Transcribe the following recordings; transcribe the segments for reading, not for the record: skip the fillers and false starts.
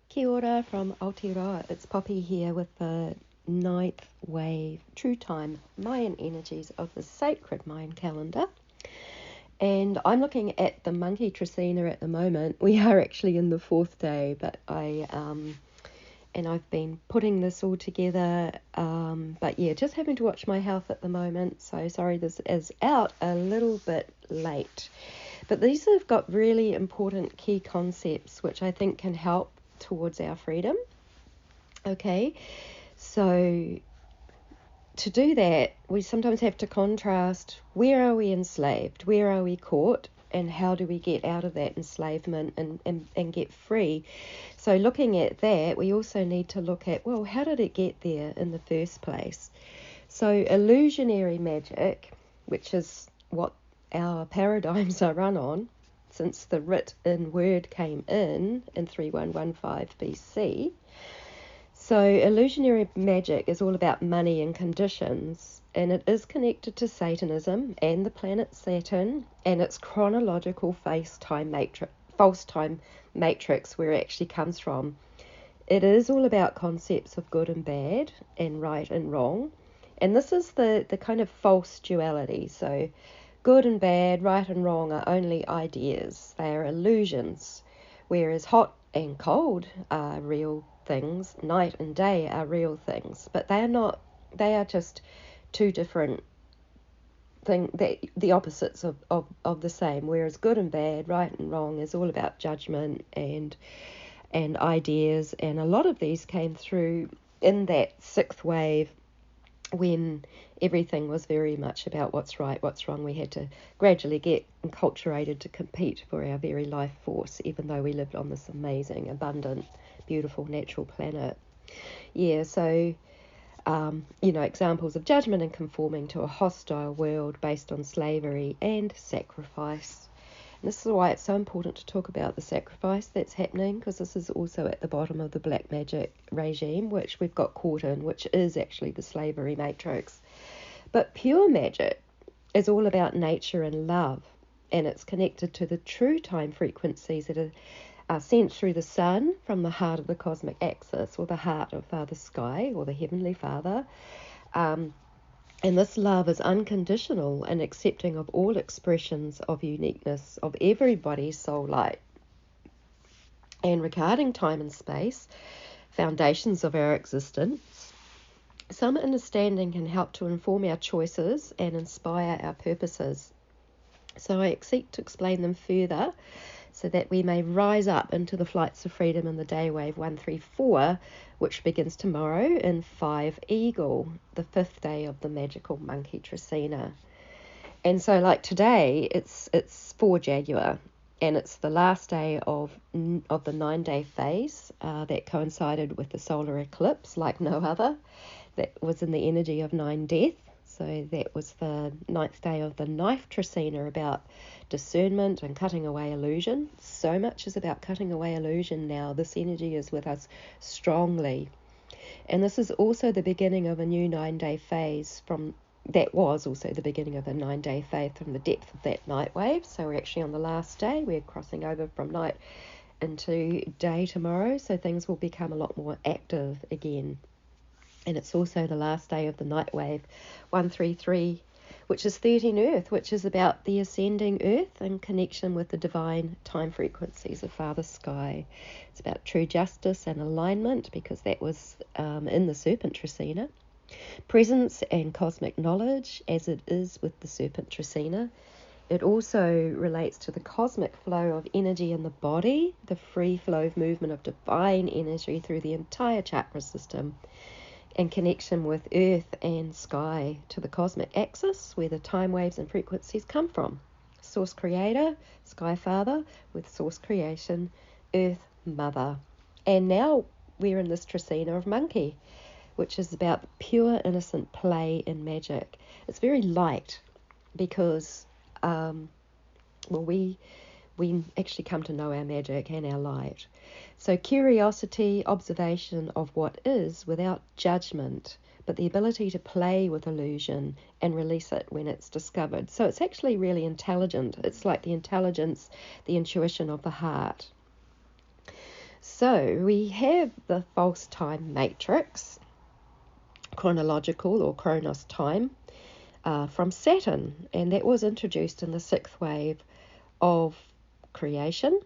Kia ora from Aotearoa. It's Poppy here with the ninth wave true time Mayan energies of the sacred Mayan calendar. And I'm looking at the monkey trecena at the moment. We are actually in the fourth day, but I've been putting this all together. But yeah, just having to watch my health at the moment. So sorry this is out a little bit late. But these have got really important key concepts which I think can help towards our freedom. Okay, so to do that, we sometimes have to contrast where are we enslaved, where are we caught, and how do we get out of that enslavement and get free. So looking at that, we also need to look at, well, how did it get there in the first place? So illusionary magic, which is what our paradigms are run on since the written word came in 3115 BC. So illusionary magic is all about money and conditions, and it is connected to Satanism and the planet Saturn and its chronological false time matrix, where it actually comes from. It is all about concepts of good and bad and right and wrong, and this is the kind of false duality. So good and bad, right and wrong are only ideas. They are illusions, whereas hot and cold are real things, night and day are real things, but they are not. They are just two different things, the opposites of the same. Whereas good and bad, right and wrong is all about judgment and ideas, and a lot of these came through in that sixth wave when everything was very much about what's right, what's wrong. We had to gradually get enculturated to compete for our very life force, even though we lived on this amazing, abundant, beautiful natural planet. Yeah, so, examples of judgment and conforming to a hostile world based on slavery and sacrifice. And this is why it's so important to talk about the sacrifice that's happening, because this is also at the bottom of the black magic regime, which we've got caught in, which is actually the slavery matrix. But pure magic is all about nature and love, and it's connected to the true time frequencies that are sent through the sun from the heart of the cosmic axis, or the heart of Father Sky, or the Heavenly Father. And this love is unconditional and accepting of all expressions of uniqueness of everybody's soul light. And regarding time and space, foundations of our existence, some understanding can help to inform our choices and inspire our purposes. So I seek to explain them further so that we may rise up into the flights of freedom in the DAYWAVE 134, which begins tomorrow in 5 Eagle, the 5th day of the magical monkey trecena. And so like today, it's 4 January, and it's the last day of the 9-day phase that coincided with the solar eclipse like no other. That was in the energy of 9 death. So that was the 9th day of the knife trecena, about discernment and cutting away illusion. So much is about cutting away illusion now. This energy is with us strongly. And this is also the beginning of a new 9-day phase that was also the beginning of a 9-day phase from the depth of that night wave. So we're actually on the last day. We're crossing over from night into day tomorrow. So things will become a lot more active again. And it's also the last day of the nightwave 133, which is 13 Earth, which is about the ascending Earth in connection with the divine time frequencies of Father Sky. It's about true justice and alignment, because that was in the Serpent trecena. Presence and cosmic knowledge, as it is with the Serpent trecena. It also relates to the cosmic flow of energy in the body, the free flow of movement of divine energy through the entire chakra system, and connection with earth and sky to the cosmic axis, where the time waves and frequencies come from. Source creator, Sky Father, with source creation, Earth Mother. And now we're in this trecena of monkey, which is about pure innocent play in magic. It's very light because we actually come to know our magic and our light. So curiosity, observation of what is without judgment, but the ability to play with illusion and release it when it's discovered. So it's actually really intelligent. It's like the intelligence, the intuition of the heart. So we have the false time matrix, chronological or chronos time, from Saturn, and that was introduced in the sixth wave of creation,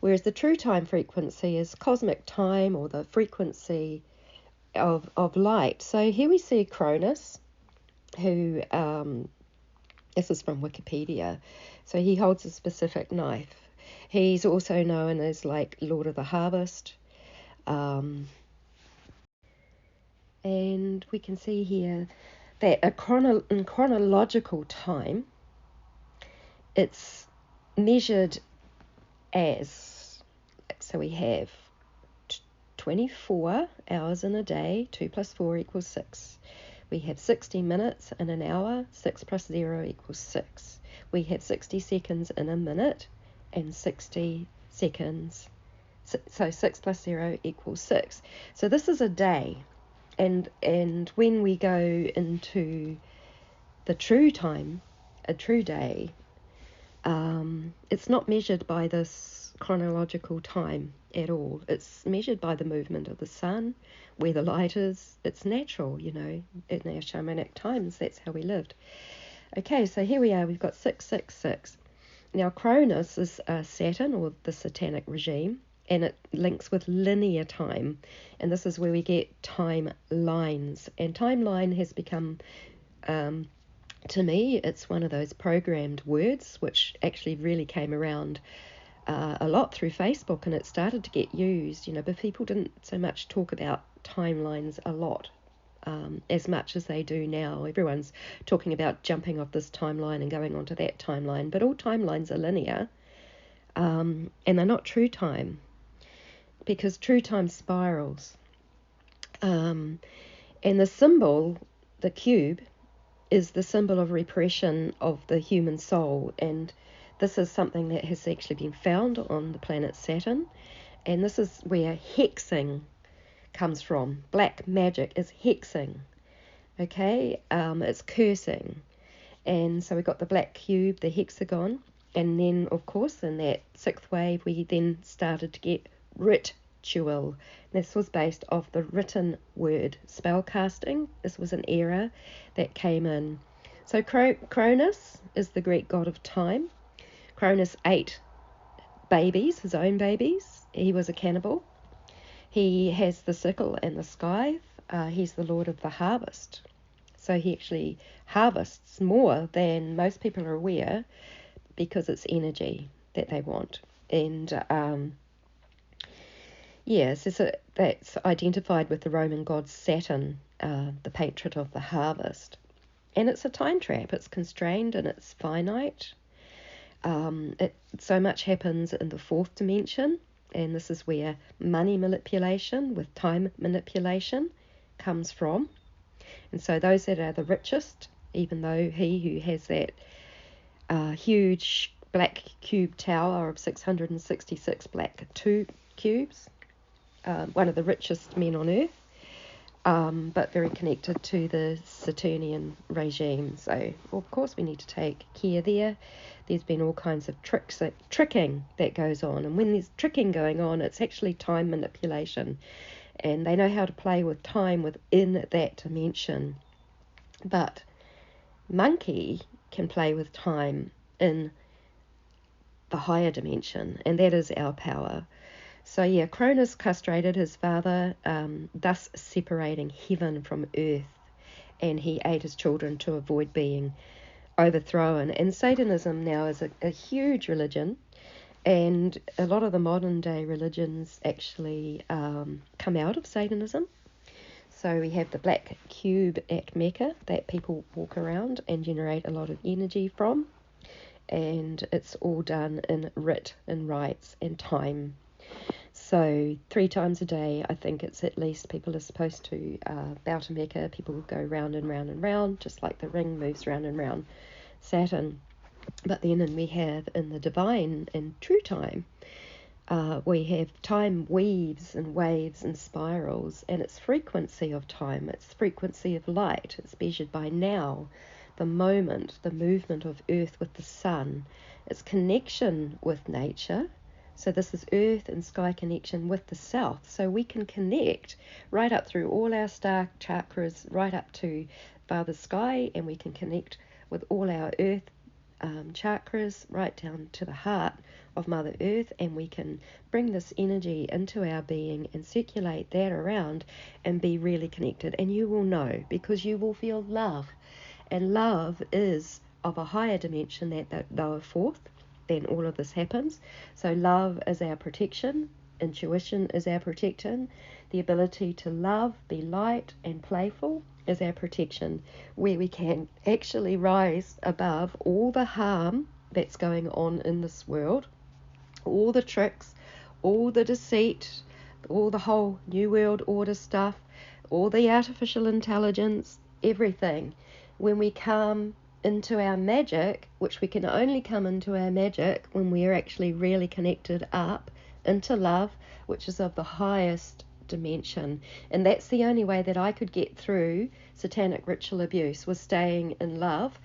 whereas the true time frequency is cosmic time, or the frequency of light. So here we see Cronus, who, this is from Wikipedia, so he holds a specific knife. He's also known as like Lord of the Harvest. And we can see here that in chronological time, it's measured as, so we have 24 hours in a day, 2 plus 4 equals 6. We have 60 minutes in an hour, 6 plus 0 equals 6. We have 60 seconds in a minute, and 60 seconds, so 6 plus 0 equals 6. So this is a day, and when we go into the true time, a true day, it's not measured by this chronological time at all. It's measured by the movement of the sun, where the light is. It's natural, you know, in our shamanic times, that's how we lived. Okay, so here we are, we've got 666. Now, Cronus is Saturn, or the Satanic regime, and it links with linear time, and this is where we get timelines. And timeline has become, to me, it's one of those programmed words which actually really came around a lot through Facebook, and it started to get used, you know, but people didn't so much talk about timelines a lot, as much as they do now. Everyone's talking about jumping off this timeline and going onto that timeline, but all timelines are linear, and they're not true time, because true time spirals. And the symbol, the cube, is the symbol of repression of the human soul, and this is something that has actually been found on the planet Saturn, and this is where hexing comes from. Black magic is hexing, okay? It's cursing. And so we got the black cube, the hexagon, and then, of course, in that sixth wave, we then started to get ritual. This was based off the written word, spell casting. This was an era that came in. So Cronus is the Greek god of time. Cronus ate babies, his own babies. He was a cannibal. He has the sickle and the scythe. He's the lord of the harvest. So he actually harvests more than most people are aware, because it's energy that they want. And so that's identified with the Roman god Saturn, the patron of the harvest. And it's a time trap. It's constrained and it's finite. So much happens in the fourth dimension, and this is where money manipulation with time manipulation comes from. And so those that are the richest, even though he who has that huge black cube tower of 666 black cubes, one of the richest men on earth, but very connected to the Saturnian regime. So, of course, we need to take care there. There's been all kinds of tricking that goes on. And when there's tricking going on, it's actually time manipulation. And they know how to play with time within that dimension. But Monkey can play with time in the higher dimension, and that is our power. So yeah, Cronus castrated his father, thus separating heaven from earth, and he ate his children to avoid being overthrown. And Satanism now is a huge religion, and a lot of the modern day religions actually come out of Satanism. So we have the black cube at Mecca that people walk around and generate a lot of energy from, and it's all done in writ and rites and time. So 3 times a day, I think it's at least, people are supposed to bow to Mecca. People will go round and round and round, just like the ring moves round and round Saturn. But then we have in the divine and true time, we have time weaves and waves and spirals, and it's frequency of time, it's frequency of light. It's measured by now, the moment, the movement of earth with the sun, its connection with nature, So this is earth and sky connection with the south. So we can connect right up through all our star chakras, right up to Father Sky, and we can connect with all our earth chakras right down to the heart of Mother Earth, and we can bring this energy into our being and circulate that around and be really connected. And you will know, because you will feel love, and love is of a higher dimension than that lower fourth. Then all of this happens. So love is our protection, intuition is our protection, the ability to love, be light and playful is our protection, where we can actually rise above all the harm that's going on in this world, all the tricks, all the deceit, all the whole New World Order stuff, all the artificial intelligence, everything. When we come into our magic, which we can only come into our magic when we are actually really connected up into love, which is of the highest dimension. And that's the only way that I could get through satanic ritual abuse, was staying in love.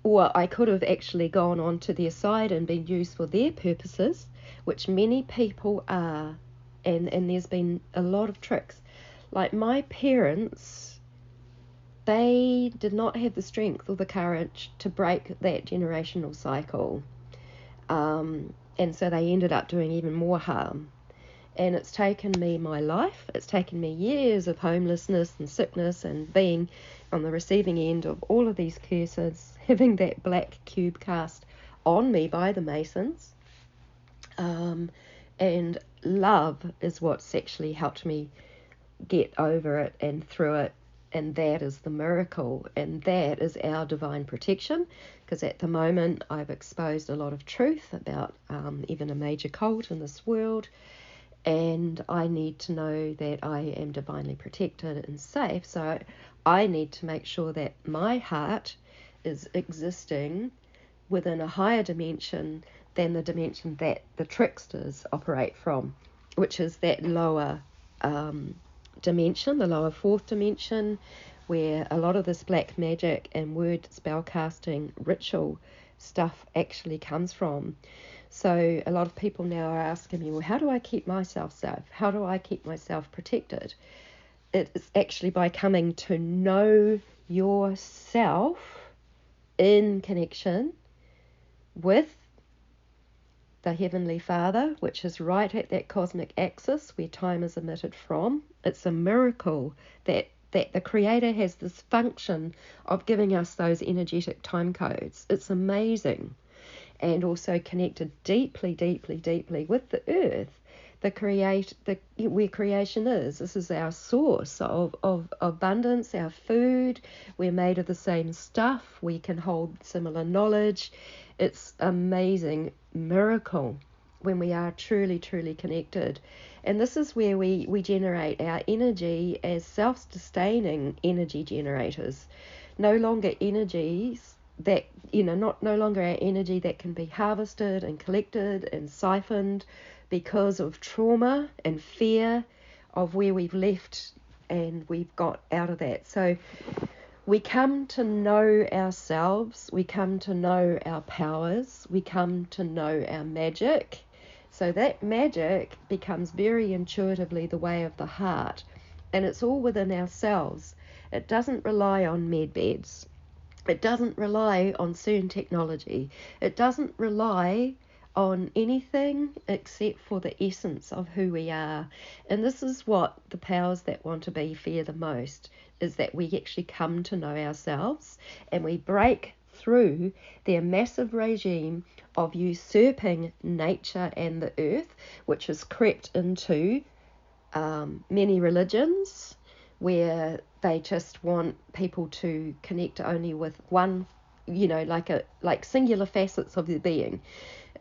Or I could have actually gone on to their side and been used for their purposes, which many people are. And there's been a lot of tricks. Like my parents, they did not have the strength or the courage to break that generational cycle. And so they ended up doing even more harm. And it's taken me my life, it's taken me years of homelessness and sickness and being on the receiving end of all of these curses, having that black cube cast on me by the Masons. And love is what's actually helped me get over it and through it. And that is the miracle, and that is our divine protection, because at the moment I've exposed a lot of truth about even a major cult in this world, and I need to know that I am divinely protected and safe. So I need to make sure that my heart is existing within a higher dimension than the dimension that the tricksters operate from, which is that lower dimension, the lower fourth dimension, where a lot of this black magic and word spell casting ritual stuff actually comes from. So a lot of people now are asking me, well, how do I keep myself safe? How do I keep myself protected? It is actually by coming to know yourself in connection with the Heavenly Father, which is right at that cosmic axis where time is emitted from. It's a miracle that the Creator has this function of giving us those energetic time codes. It's amazing. And also connected deeply, deeply, deeply with the earth, where creation is. This is our source of abundance, our food. We're made of the same stuff. We can hold similar knowledge. It's amazing miracle when we are truly, truly connected. And this is where we generate our energy as self-sustaining energy generators. No longer energies that, no longer our energy that can be harvested and collected and siphoned because of trauma and fear of where we've left and we've got out of that. So we come to know ourselves, we come to know our powers, we come to know our magic. So that magic becomes very intuitively the way of the heart, and it's all within ourselves. It doesn't rely on med beds. It doesn't rely on certain technology. It doesn't rely on anything except for the essence of who we are. And this is what the powers that want to be fear the most, is that we actually come to know ourselves and we break through their massive regime of usurping nature and the earth, which has crept into many religions, where they just want people to connect only with one, like singular facets of their being,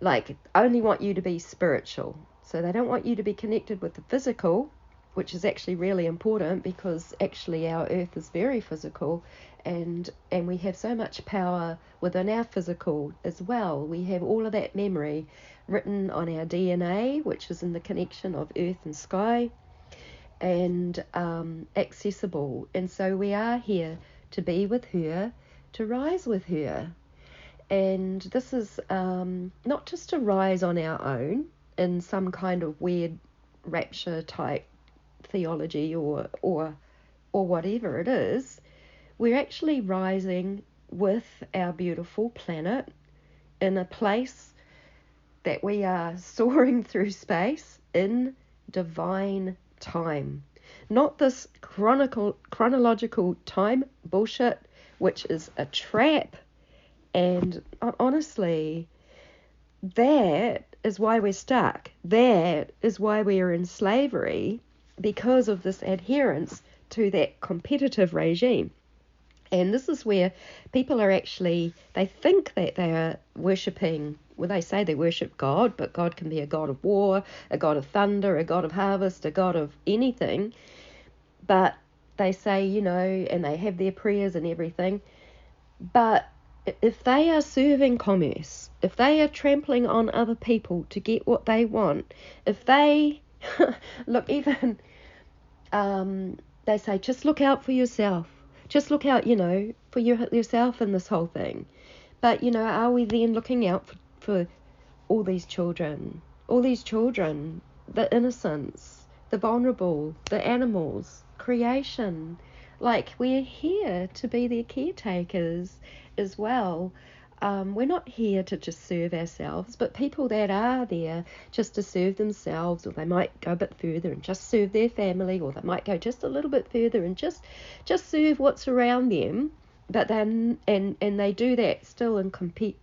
like only want you to be spiritual. So they don't want you to be connected with the physical, which is actually really important, because actually our earth is very physical, and we have so much power within our physical as well. We have all of that memory written on our DNA, which is in the connection of earth and sky, and accessible. And so we are here to be with her, to rise with her. And this is not just to rise on our own in some kind of weird rapture type theology or whatever it is. We're actually rising with our beautiful planet in a place that we are soaring through space in divine time. Not this chronological time bullshit, which is a trap. And honestly, that is why we're stuck. That is why we are in slavery, because of this adherence to that competitive regime. And this is where people are actually, they think that they are worshipping, well, they say they worship God, but God can be a God of war, a God of thunder, a God of harvest, a God of anything. But they say, you know, and they have their prayers and everything. But if they are serving commerce, if they are trampling on other people to get what they want, if they, look, even, they say, just look out for yourself. Just look out, you know, for yourself in this whole thing. But, you know, are we then looking out for all these children, the innocents, the vulnerable, the animals, creation? Like, we're here to be their caretakers as well. We're not here to just serve ourselves, but people that are there just to serve themselves, or they might go a bit further and just serve their family, or they might go just a little bit further and just serve what's around them. But then, and they do that still in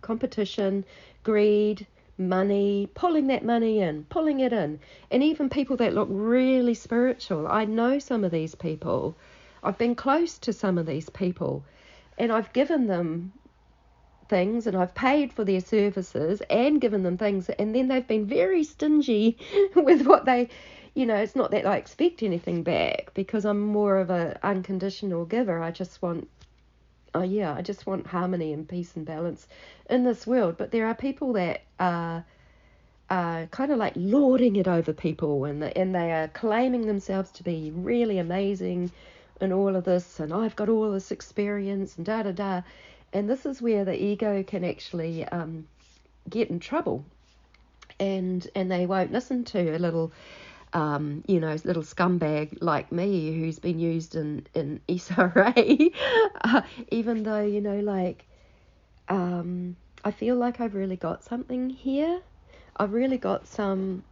competition, greed, money, pulling that money in, pulling it in. And even people that look really spiritual, I know some of these people. I've been close to some of these people, and I've given them things, and I've paid for their services and given them things, and then they've been very stingy with what they, you know, it's not that I expect anything back, because I'm more of an unconditional giver. I just want harmony and peace and balance in this world. But there are people that are kind of like lording it over people, and they are claiming themselves to be really amazing and all of this, and I've got all this experience and da-da-da. And this is where the ego can actually get in trouble, and they won't listen to a little, little scumbag like me who's been used in SRA, even though, you know, like, I feel like I've really got something here. I've really got some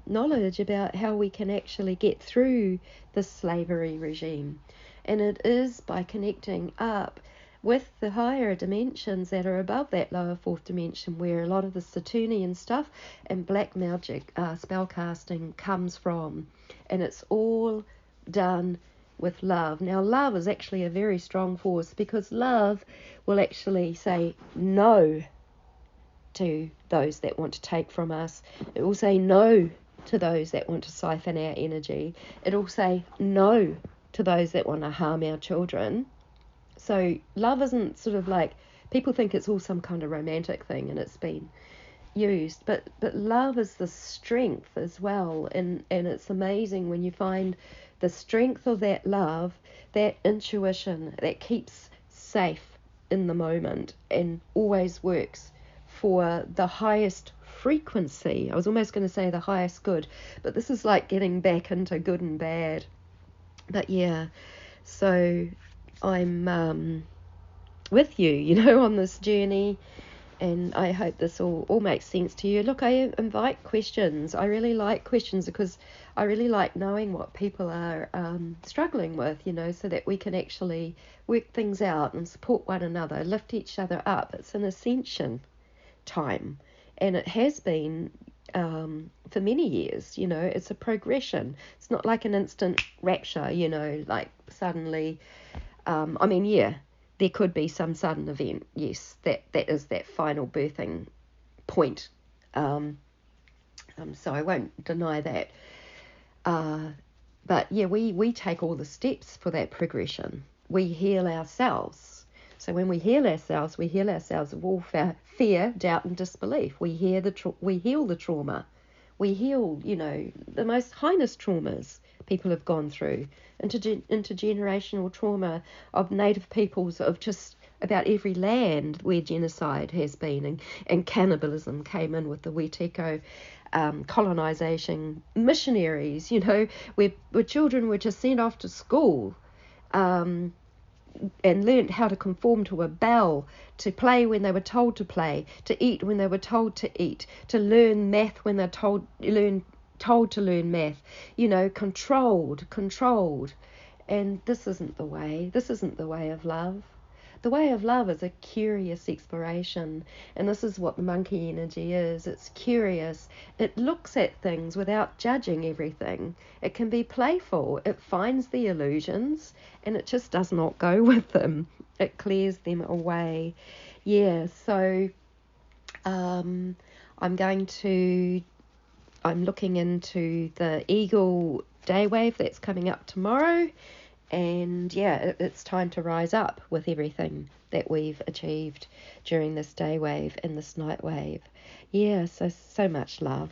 knowledge about how we can actually get through this slavery regime. And it is by connecting up with the higher dimensions that are above that lower fourth dimension, where a lot of the Saturnian stuff and black magic spell casting comes from. And it's all done with love. Now, love is actually a very strong force, because love will actually say no to those that want to take from us. It will say no to those that want to siphon our energy. It will say no to those that want to harm our children. So love isn't sort of like, people think it's all some kind of romantic thing and it's been used, but love is the strength as well, and it's amazing when you find the strength of that love, that intuition that keeps safe in the moment and always works for the highest frequency. I was almost going to say the highest good, but this is like getting back into good and bad. But yeah, so I'm with you, you know, on this journey, and I hope this all makes sense to you. Look, I invite questions. I really like questions, because I really like knowing what people are struggling with, you know, so that we can actually work things out and support one another, lift each other up. It's an ascension time, and it has been for many years, you know. It's a progression. It's not like an instant rapture, you know, like suddenly, there could be some sudden event, yes, that is that final birthing point, so I won't deny that, but yeah, we take all the steps for that progression. We heal ourselves. So when we heal ourselves of all fear, doubt, and disbelief. We heal the trauma. We heal, you know, the most heinous traumas people have gone through, intergenerational trauma of native peoples, of just about every land where genocide has been, and cannibalism came in with the Wetiko colonization missionaries, where children were just sent off to school and learnt how to conform to a bell, to play when they were told to play, to eat when they were told to eat, to learn math when they're told to learn math, controlled. And this isn't the way. This isn't the way of love. The way of love is a curious exploration, and this is what the monkey energy is. It's curious. It looks at things without judging everything. It can be playful. It finds the illusions, and it just does not go with them. It clears them away. Yeah, so I'm looking into the Eagle DAYWAVE that's coming up tomorrow. And yeah, it's time to rise up with everything that we've achieved during this day wave and this night wave. Yeah, so much love.